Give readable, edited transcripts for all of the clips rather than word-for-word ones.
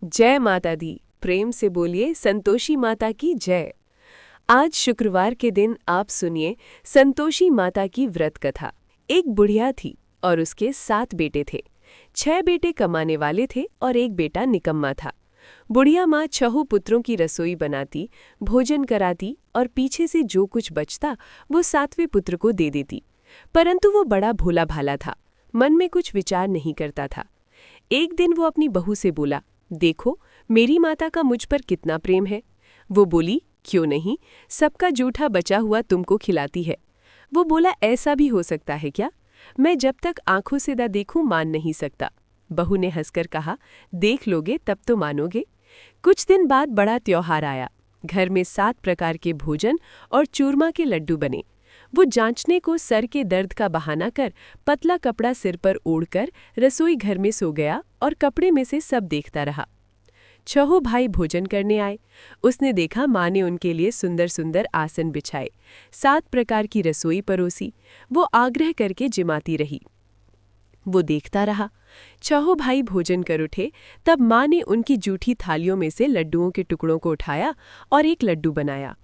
जय माता दी। प्रेम से बोलिए संतोषी माता की जय। आज शुक्रवार के दिन आप सुनिए संतोषी माता की व्रत कथा। एक बुढ़िया थी और उसके 7 बेटे थे। 6 बेटे कमाने वाले थे और एक बेटा निकम्मा था। बुढ़िया माँ 6 पुत्रों की रसोई बनाती, भोजन कराती और पीछे से जो कुछ बचता वो 7वें पुत्र को दे देती। परंतु वो बड़ा भोला भाला था, मन में कुछ विचार नहीं करता था। एक दिन वो अपनी बहू से बोला, देखो मेरी माता का मुझ पर कितना प्रेम है। वो बोली, क्यों नहीं, सबका जूठा बचा हुआ तुमको खिलाती है। वो बोला, ऐसा भी हो सकता है क्या? मैं जब तक आंखों से न देखूं मान नहीं सकता। बहू ने हंसकर कहा, देख लोगे तब तो मानोगे। कुछ दिन बाद बड़ा त्योहार आया। घर में 7 प्रकार के भोजन और चूरमा के लड्डू बने। वो जांचने को सर के दर्द का बहाना कर पतला कपड़ा सिर पर ओढ़कर रसोई घर में सो गया और कपड़े में से सब देखता रहा। 6 भाई भोजन करने आए। उसने देखा माँ ने उनके लिए सुंदर सुंदर आसन बिछाए, 7 प्रकार की रसोई परोसी। वो आग्रह करके जिमाती रही। वो देखता रहा। 6 भाई भोजन कर उठे, तब माँ ने उनकी जूठी थालियों में से लड्डुओं के टुकड़ों को उठाया और एक लड्डू बनाया।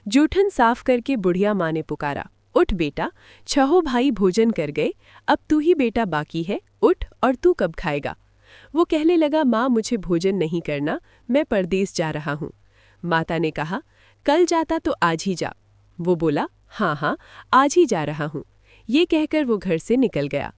जूठन साफ करके बुढ़िया माँ ने पुकारा, उठ बेटा, 6 भाई भोजन कर गए, अब तू ही बेटा बाकी है, उठ और तू कब खाएगा? वो कहने लगा, माँ मुझे भोजन नहीं करना, मैं परदेस जा रहा हूँ। माता ने कहा, कल जाता तो आज ही जा। वो बोला, हाँ हाँ आज ही जा रहा हूँ। ये कहकर वो घर से निकल गया।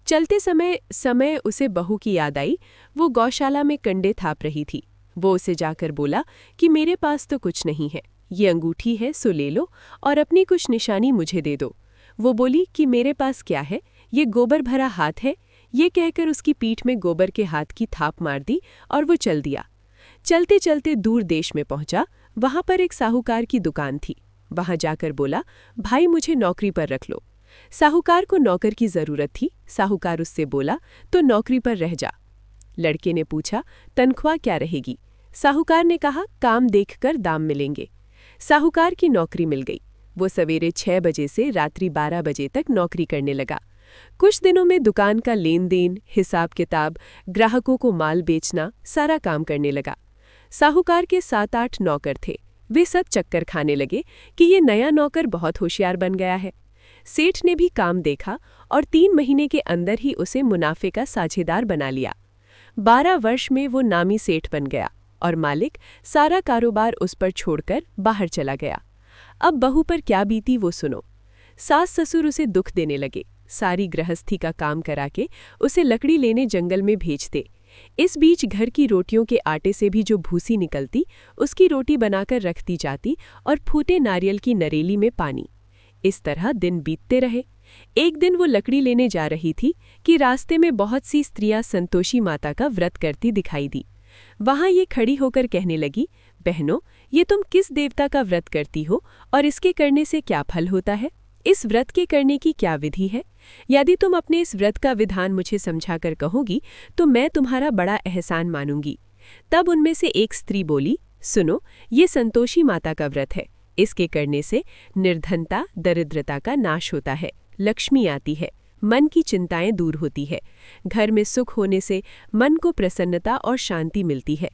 चलते समय उसे बहू की याद आई। वो गौशाला में कंडे थाप रही थी। वो उसे जाकर बोला कि मेरे पास तो कुछ नहीं है, ये अंगूठी है सो ले लो और अपनी कुछ निशानी मुझे दे दो। वो बोली कि मेरे पास क्या है, ये गोबर भरा हाथ है। ये कहकर उसकी पीठ में गोबर के हाथ की थाप मार दी और वो चल दिया। चलते चलते दूर देश में पहुंचा। वहां पर एक साहूकार की दुकान थी। वहां जाकर बोला, भाई मुझे नौकरी पर रख लो। साहूकार को नौकर की जरूरत थी। साहूकार उससे बोला, तो नौकरी पर रह जा। लड़के ने पूछा, तनख्वाह क्या रहेगी? साहूकार ने कहा, काम देखकर दाम मिलेंगे। साहूकार की नौकरी मिल गई। वो सवेरे 6 बजे से रात्रि 12 बजे तक नौकरी करने लगा। कुछ दिनों में दुकान का लेन देन, हिसाब किताब, ग्राहकों को माल बेचना, सारा काम करने लगा। साहूकार के 7-8 नौकर थे। वे सब चक्कर खाने लगे कि ये नया नौकर बहुत होशियार बन गया है। सेठ ने भी काम देखा और 3 महीने के अंदर ही उसे मुनाफे का साझेदार बना लिया। 12 वर्ष में वो नामी सेठ बन गया और मालिक सारा कारोबार उस पर छोड़कर बाहर चला गया। अब बहू पर क्या बीती वो सुनो। सास ससुर उसे दुख देने लगे। सारी गृहस्थी का काम करा के उसे लकड़ी लेने जंगल में भेजते। इस बीच घर की रोटियों के आटे से भी जो भूसी निकलती, उसकी रोटी बनाकर रख दी जाती और फूटे नारियल की नरेली में पानी। इस तरह दिन बीतते रहे। एक दिन वो लकड़ी लेने जा रही थी कि रास्ते में बहुत सी स्त्रियां संतोषी माता का व्रत करती दिखाई दी। वहां ये खड़ी होकर कहने लगी, बहनों, ये तुम किस देवता का व्रत करती हो और इसके करने से क्या फल होता है? इस व्रत के करने की क्या विधि है? यदि तुम अपने इस व्रत का विधान मुझे समझाकर कहोगी तो मैं तुम्हारा बड़ा एहसान मानूंगी। तब उनमें से एक स्त्री बोली, सुनो, ये संतोषी माता का व्रत है। इसके करने से निर्धनता, दरिद्रता का नाश होता है, लक्ष्मी आती है, मन की चिंताएं दूर होती है, घर में सुख होने से मन को प्रसन्नता और शांति मिलती है,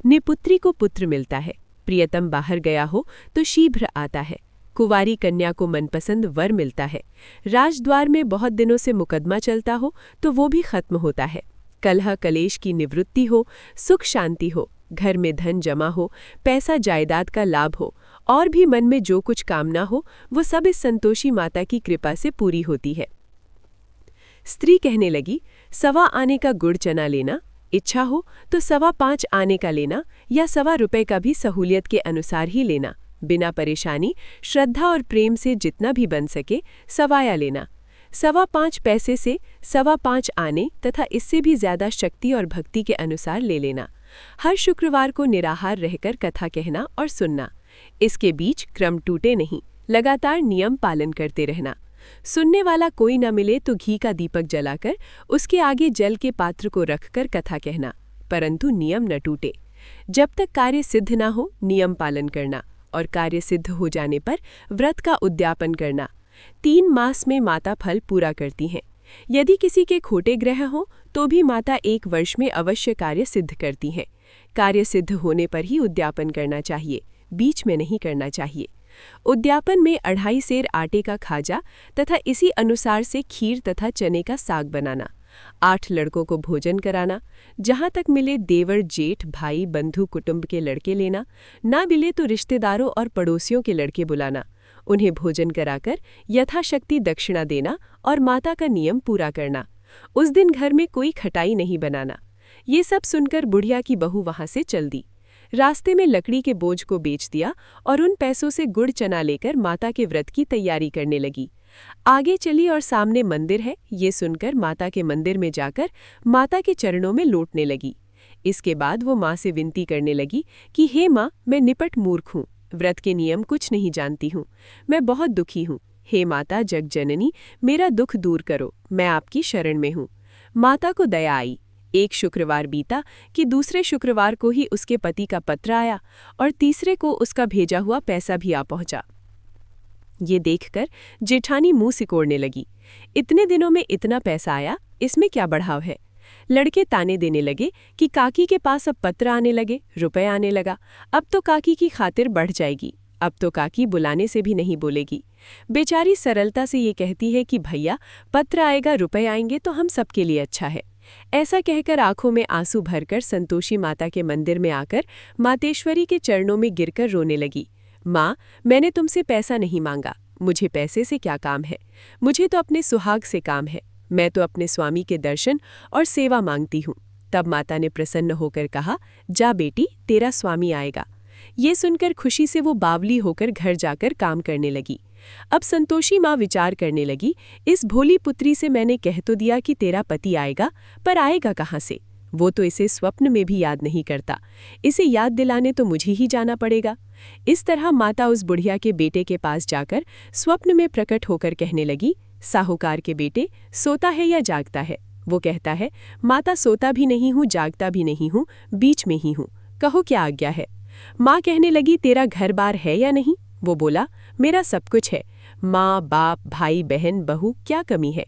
निपुत्री को पुत्र मिलता है, प्रियतम बाहर गया हो तो शीघ्र आता है, कुंवारी कन्या को मनपसंद वर मिलता है, राजद्वार में बहुत दिनों से मुकदमा चलता हो तो वो भी खत्म होता है, कलह कलेश की निवृत्ति हो, सुख शांति हो, घर में धन जमा हो, पैसा जायदाद का लाभ हो और भी मन में जो कुछ कामना हो वो सब इस संतोषी माता की कृपा से पूरी होती है। स्त्री कहने लगी, 1.25 आने का गुड़ चना लेना, इच्छा हो तो 5.25 आने का लेना या 1.25 रुपए का भी सहूलियत के अनुसार ही लेना, बिना परेशानी, श्रद्धा और प्रेम से जितना भी बन सके सवाया लेना। 5.25 पैसे से 5.25 आने तथा इससे भी ज्यादा शक्ति और भक्ति के अनुसार ले लेना। हर शुक्रवार को निराहार रहकर कथा कहना और सुनना। इसके बीच क्रम टूटे नहीं, लगातार नियम पालन करते रहना। सुनने वाला कोई न मिले तो घी का दीपक जलाकर उसके आगे जल के पात्र को रखकर कथा कहना, परंतु नियम न टूटे। जब तक कार्य सिद्ध न हो नियम पालन करना और कार्य सिद्ध हो जाने पर व्रत का उद्यापन करना। 3 मास में माता फल पूरा करती हैं। यदि किसी के खोटे ग्रह हो तो भी माता 1 वर्ष में अवश्य कार्य सिद्ध करती हैं। कार्य सिद्ध होने पर ही उद्यापन करना चाहिए, बीच में नहीं करना चाहिए। उद्यापन में 2.5 सेर आटे का खाजा तथा इसी अनुसार से खीर तथा चने का साग बनाना, 8 लड़कों को भोजन कराना, जहाँ तक मिले देवर जेठ भाई बंधु कुटुंब के लड़के लेना, ना मिले तो रिश्तेदारों और पड़ोसियों के लड़के बुलाना, उन्हें भोजन कराकर यथाशक्ति दक्षिणा देना और माता का नियम पूरा करना। उस दिन घर में कोई खटाई नहीं बनाना। ये सब सुनकर बुढ़िया की बहू वहां से चल दी। रास्ते में लकड़ी के बोझ को बेच दिया और उन पैसों से गुड़ चना लेकर माता के व्रत की तैयारी करने लगी। आगे चली और सामने मंदिर है, ये सुनकर माता के मंदिर में जाकर माता के चरणों में लोटने लगी। इसके बाद वो माँ से विनती करने लगी कि हे माँ, मैं निपट मूर्ख हूँ, व्रत के नियम कुछ नहीं जानती हूँ, मैं बहुत दुखी हूँ। हे माता जगजननी, मेरा दुख दूर करो, मैं आपकी शरण में हूँ। माता को दया आई। एक शुक्रवार बीता कि दूसरे शुक्रवार को ही उसके पति का पत्र आया और तीसरे को उसका भेजा हुआ पैसा भी आ पहुंचा। ये देखकर जेठानी मुंह सिकोड़ने लगी। इतने दिनों में इतना पैसा आया, इसमें क्या बढ़ाव है? लड़के ताने देने लगे कि काकी के पास अब पत्र आने लगे, रुपए आने लगा, अब तो काकी की खातिर बढ़ जाएगी, अब तो काकी बुलाने से भी नहीं बोलेगी। बेचारी सरलता से ये कहती है कि भैया पत्र आएगा, रुपए आएंगे तो हम सबके लिए अच्छा है। ऐसा कहकर आंखों में आंसू भरकर संतोषी माता के मंदिर में आकर मातेश्वरी के चरणों में गिरकर रोने लगी। माँ, मैंने तुमसे पैसा नहीं मांगा, मुझे पैसे से क्या काम है, मुझे तो अपने सुहाग से काम है, मैं तो अपने स्वामी के दर्शन और सेवा मांगती हूँ। तब माता ने प्रसन्न होकर कहा, जा बेटी, तेरा स्वामी आएगा। ये सुनकर खुशी से वो बावली होकर घर जाकर काम करने लगी। अब संतोषी माँ विचार करने लगी, इस भोली पुत्री से मैंने कह तो दिया कि तेरा पति आएगा, पर आएगा कहाँ से? वो तो इसे स्वप्न में भी याद नहीं करता, इसे याद दिलाने तो मुझे ही जाना पड़ेगा। इस तरह माता उस बुढ़िया के बेटे के पास जाकर स्वप्न में प्रकट होकर कहने लगी, साहूकार के बेटे, सोता है या जागता है? वो कहता है, माता सोता भी नहीं हूँ, जागता भी नहीं हूँ, बीच में ही हूँ, कहो क्या आज्ञा है? माँ कहने लगी, तेरा घर बार है या नहीं? वो बोला, मेरा सब कुछ है, माँ बाप भाई बहन बहू, क्या कमी है?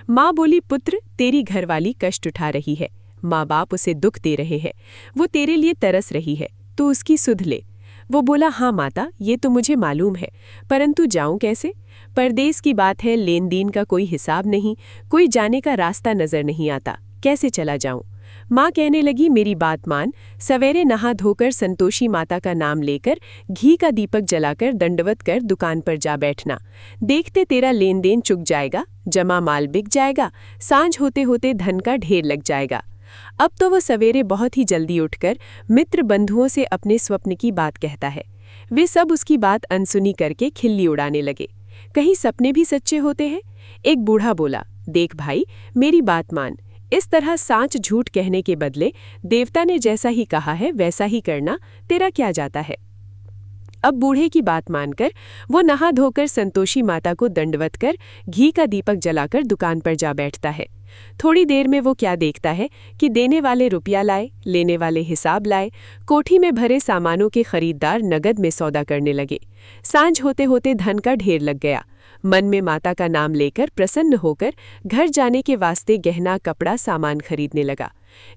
माँ बोली, पुत्र, तेरी घरवाली कष्ट उठा रही है, माँ बाप उसे दुख दे रहे हैं, वो तेरे लिए तरस रही है, तो उसकी सुध ले। वो बोला, हाँ माता, ये तो मुझे मालूम है, परंतु जाऊं कैसे? परदेश की बात है, लेन देन का कोई हिसाब नहीं, कोई जाने का रास्ता नजर नहीं आता, कैसे चला जाऊं? माँ कहने लगी, मेरी बात मान, सवेरे नहा धोकर संतोषी माता का नाम लेकर घी का दीपक जलाकर दंडवत कर दुकान पर जा बैठना। देखते तेरा लेन देन चुक जाएगा, जमा माल बिक जाएगा, सांझ होते होते धन का ढेर लग जाएगा। अब तो वो सवेरे बहुत ही जल्दी उठकर मित्र बंधुओं से अपने स्वप्न की बात कहता है। वे सब उसकी बात अनसुनी करके खिल्ली उड़ाने लगे। कहीं सपने भी सच्चे होते हैं? एक बूढ़ा बोला, देख भाई, मेरी बात मान, इस तरह सांच झूठ कहने के बदले देवता ने जैसा ही कहा है वैसा ही करना, तेरा क्या जाता है? अब बूढ़े की बात मानकर वो नहा धोकर संतोषी माता को दंडवत कर घी का दीपक जलाकर दुकान पर जा बैठता है। थोड़ी देर में वो क्या देखता है कि देने वाले रुपया लाए, लेने वाले हिसाब लाए, कोठी में भरे सामानों के खरीदार नगद में सौदा करने लगे। सांझ होते होते धन का ढेर लग गया। मन में माता का नाम लेकर प्रसन्न होकर घर जाने के वास्ते गहना कपड़ा सामान खरीदने लगा।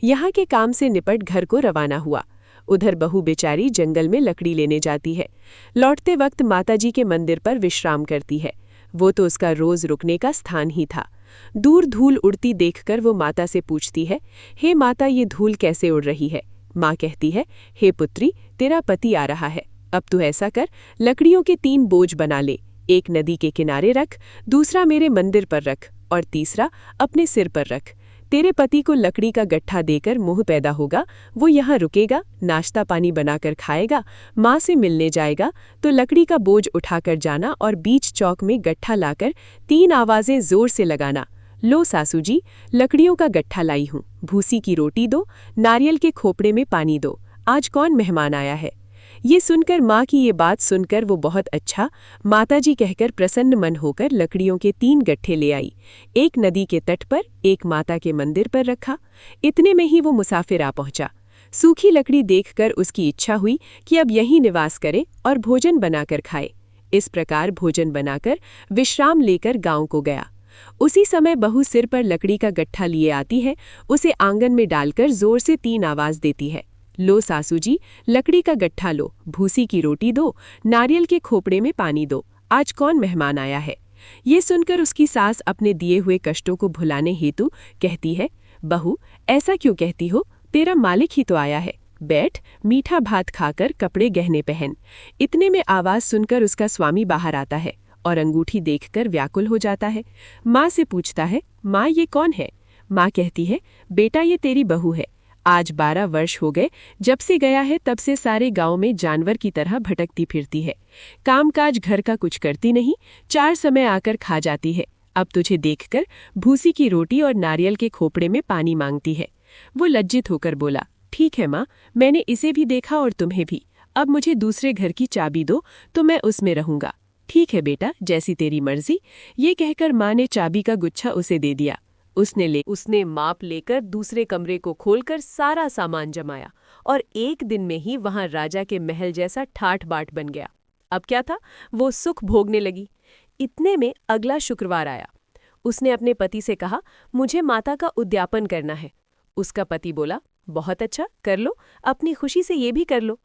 यहाँ के काम से निपट घर को रवाना हुआ। उधर बहू बेचारी जंगल में लकड़ी लेने जाती है। लौटते वक्त माताजी के मंदिर पर विश्राम करती है। वो तो उसका रोज रुकने का स्थान ही था। दूर धूल उड़ती देखकर वो माता से पूछती है, हे माता, ये धूल कैसे उड़ रही है? माँ कहती है, हे पुत्री, तेरा पति आ रहा है, अब तू ऐसा कर, लकड़ियों के 3 बोझ बना ले, एक नदी के किनारे रख, दूसरा मेरे मंदिर पर रख और तीसरा अपने सिर पर रख। तेरे पति को लकड़ी का गट्ठा देकर मोह पैदा होगा, वो यहाँ रुकेगा, नाश्ता पानी बनाकर खाएगा, माँ से मिलने जाएगा, तो लकड़ी का बोझ उठाकर जाना और बीच चौक में गट्ठा लाकर 3 आवाजें जोर से लगाना, लो सासू जी, लकड़ियों का गट्ठा लाई हूँ, भूसी की रोटी दो, नारियल के खोपड़े में पानी दो, आज कौन मेहमान आया है? ये सुनकर माँ की ये बात सुनकर वो बहुत अच्छा माताजी कहकर प्रसन्न मन होकर लकड़ियों के 3 गट्ठे ले आई। एक नदी के तट पर, एक माता के मंदिर पर रखा। इतने में ही वो मुसाफिर आ पहुंचा। सूखी लकड़ी देखकर उसकी इच्छा हुई कि अब यहीं निवास करे और भोजन बनाकर खाए। इस प्रकार भोजन बनाकर विश्राम लेकर गांव को गया। उसी समय बहू सिर पर लकड़ी का गट्ठा लिए आती है, उसे आंगन में डालकर जोर से 3 आवाज देती है, लो सासू जी, लकड़ी का गट्ठा लो, भूसी की रोटी दो, नारियल के खोपड़े में पानी दो, आज कौन मेहमान आया है। ये सुनकर उसकी सास अपने दिए हुए कष्टों को भुलाने हेतु कहती है, बहू ऐसा क्यों कहती हो, तेरा मालिक ही तो आया है, बैठ मीठा भात खाकर कपड़े गहने पहन। इतने में आवाज सुनकर उसका स्वामी बाहर आता है और अंगूठी देखकर व्याकुल हो जाता है। माँ से पूछता है, माँ ये कौन है। माँ कहती है, बेटा ये तेरी बहू है। आज 12 वर्ष हो गए, जब से गया है तब से सारे गांव में जानवर की तरह भटकती फिरती है, कामकाज घर का कुछ करती नहीं, 4 समय आकर खा जाती है। अब तुझे देखकर भूसी की रोटी और नारियल के खोपड़े में पानी मांगती है। वो लज्जित होकर बोला, ठीक है माँ, मैंने इसे भी देखा और तुम्हें भी, अब मुझे दूसरे घर की चाबी दो तो मैं उसमें रहूंगा। ठीक है बेटा, जैसी तेरी मर्जी। ये कहकर माँ ने चाबी का गुच्छा उसे दे दिया। उसने माप लेकर दूसरे कमरे को खोलकर सारा सामान जमाया और एक दिन में ही वहां राजा के महल जैसा ठाठ बाट बन गया। अब क्या था, वो सुख भोगने लगी। इतने में अगला शुक्रवार आया। उसने अपने पति से कहा, मुझे माता का उद्यापन करना है। उसका पति बोला, बहुत अच्छा, कर लो, अपनी खुशी से ये भी कर लो।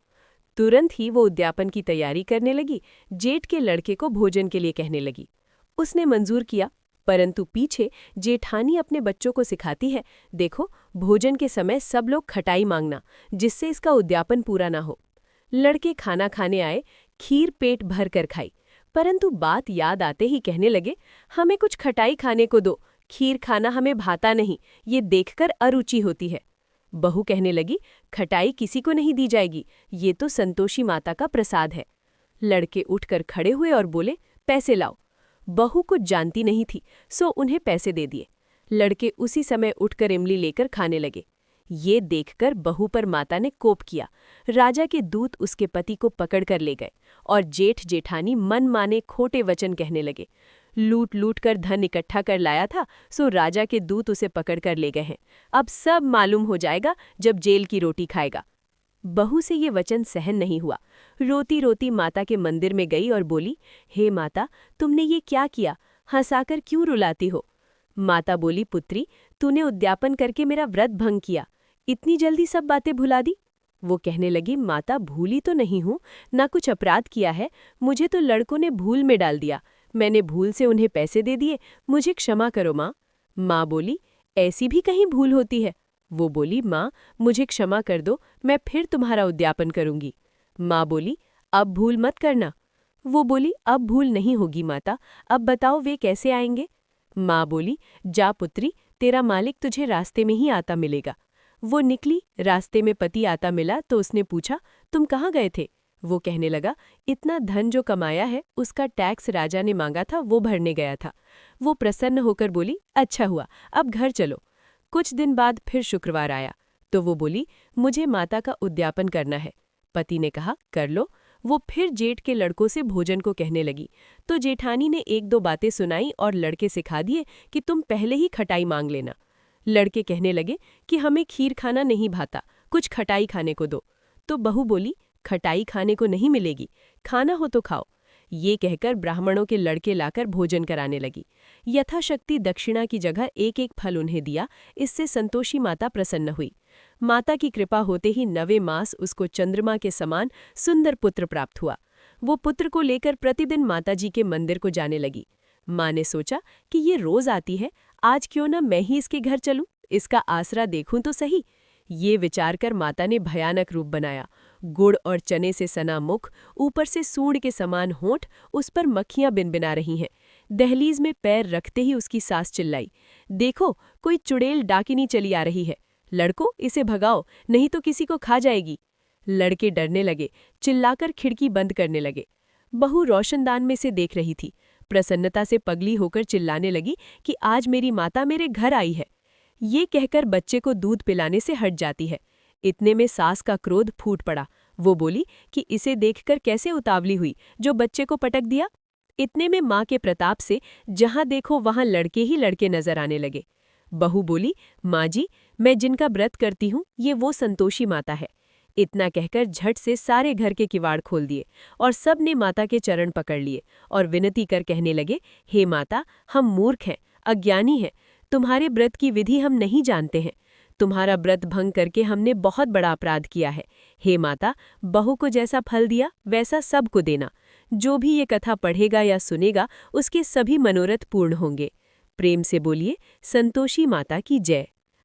तुरंत ही वो उद्यापन की तैयारी करने लगी, जेठ के लड़के को भोजन के लिए कहने लगी। उसने मंजूर किया, परंतु पीछे जेठानी अपने बच्चों को सिखाती है, देखो भोजन के समय सब लोग खटाई मांगना, जिससे इसका उद्यापन पूरा ना हो। लड़के खाना खाने आए, खीर पेट भर कर खाई, परंतु बात याद आते ही कहने लगे, हमें कुछ खटाई खाने को दो, खीर खाना हमें भाता नहीं, ये देखकर अरुचि होती है। बहू कहने लगी, खटाई किसी को नहीं दी जाएगी, ये तो संतोषी माता का प्रसाद है। लड़के उठकर खड़े हुए और बोले, पैसे लाओ। बहू कुछ जानती नहीं थी, सो उन्हें पैसे दे दिए। लड़के उसी समय उठकर इमली लेकर खाने लगे। ये देखकर बहू पर माता ने कोप किया। राजा के दूत उसके पति को पकड़कर ले गए और जेठ जेठानी मन माने खोटे वचन कहने लगे। लूट लूट कर धन इकट्ठा कर लाया था, सो राजा के दूत उसे पकड़कर ले गए हैं। अब सब मालूम हो जाएगा जब जेल की रोटी खाएगा। बहू से ये वचन सहन नहीं हुआ। रोती रोती माता के मंदिर में गई और बोली, हे माता, तुमने ये क्या किया, हंसाकर क्यों रुलाती हो। माता बोली, पुत्री, तूने उद्यापन करके मेरा व्रत भंग किया, इतनी जल्दी सब बातें भुला दी। वो कहने लगी, माता भूली तो नहीं हूँ, ना कुछ अपराध किया है, मुझे तो लड़कों ने भूल में डाल दिया, मैंने भूल से उन्हें पैसे दे दिए, मुझे क्षमा करो माँ। माँ बोली, ऐसी भी कहीं भूल होती है। वो बोली, माँ मुझे क्षमा कर दो, मैं फिर तुम्हारा उद्यापन करूंगी। माँ बोली, अब भूल मत करना। वो बोली, अब भूल नहीं होगी माता, अब बताओ वे कैसे आएंगे। माँ बोली, जा पुत्री, तेरा मालिक तुझे रास्ते में ही आता मिलेगा। वो निकली, रास्ते में पति आता मिला तो उसने पूछा, तुम कहाँ गए थे। वो कहने लगा, इतना धन जो कमाया है उसका टैक्स राजा ने मांगा था, वो भरने गया था। वो प्रसन्न होकर बोली, अच्छा हुआ, अब घर चलो। कुछ दिन बाद फिर शुक्रवार आया तो वो बोली, मुझे माता का उद्यापन करना है। पति ने कहा, कर लो। वो फिर जेठ के लड़कों से भोजन को कहने लगी तो जेठानी ने 1-2 बातें सुनाई और लड़के सिखा दिए कि तुम पहले ही खटाई मांग लेना। लड़के कहने लगे कि हमें खीर खाना नहीं भाता, कुछ खटाई खाने को दो। तो बहू बोली, खटाई खाने को नहीं मिलेगी, खाना हो तो खाओ। ये कहकर ब्राह्मणों के लड़के लाकर भोजन कराने लगी। यथाशक्ति दक्षिणा की जगह 1-1 फल उन्हें दिया। इससे संतोषी माता प्रसन्न हुई। माता की कृपा होते ही 9वें मास उसको चंद्रमा के समान सुंदर पुत्र प्राप्त हुआ। वो पुत्र को लेकर प्रतिदिन माताजी के मंदिर को जाने लगी। माँ ने सोचा कि ये रोज आती है, आज क्यों न मैं ही इसके घर चलूं, इसका आसरा देखूं तो सही। ये विचार कर माता ने भयानक रूप बनाया। गुड़ और चने से सना मुख, ऊपर से सूंड के समान होंठ, उस पर मक्खियां बिनबिना रही हैं। दहलीज में पैर रखते ही उसकी सास चिल्लाई, देखो कोई चुड़ैल डाकिनी चली आ रही है, लड़को इसे भगाओ, नहीं तो किसी को खा जाएगी। लड़के डरने लगे, चिल्लाकर खिड़की बंद करने लगे। बहू रोशनदान में से देख रही थी, प्रसन्नता से पगली होकर चिल्लाने लगी कि आज मेरी माता मेरे घर आई है। ये कहकर बच्चे को दूध पिलाने से हट जाती है। इतने में सास का क्रोध फूट पड़ा। वो बोली कि इसे देखकर कैसे उतावली हुई जो बच्चे को पटक दिया। इतने में माँ के प्रताप से जहां देखो वहां लड़के ही लड़के नजर आने लगे। बहू बोली, माँ जी, मैं जिनका व्रत करती हूँ ये वो संतोषी माता है। इतना कहकर झट से सारे घर के किवाड़ खोल दिए और सब ने माता के चरण पकड़ लिए और विनती कर कहने लगे, हे माता, हम मूर्ख हैं, अज्ञानी हैं, तुम्हारे व्रत की विधि हम नहीं जानते हैं, तुम्हारा व्रत भंग करके हमने बहुत बड़ा अपराध किया है। हे माता, बहू को जैसा फल दिया वैसा सबको देना। जो भी ये कथा पढ़ेगा या सुनेगा उसके सभी मनोरथ पूर्ण होंगे। प्रेम से बोलिए संतोषी माता की जय।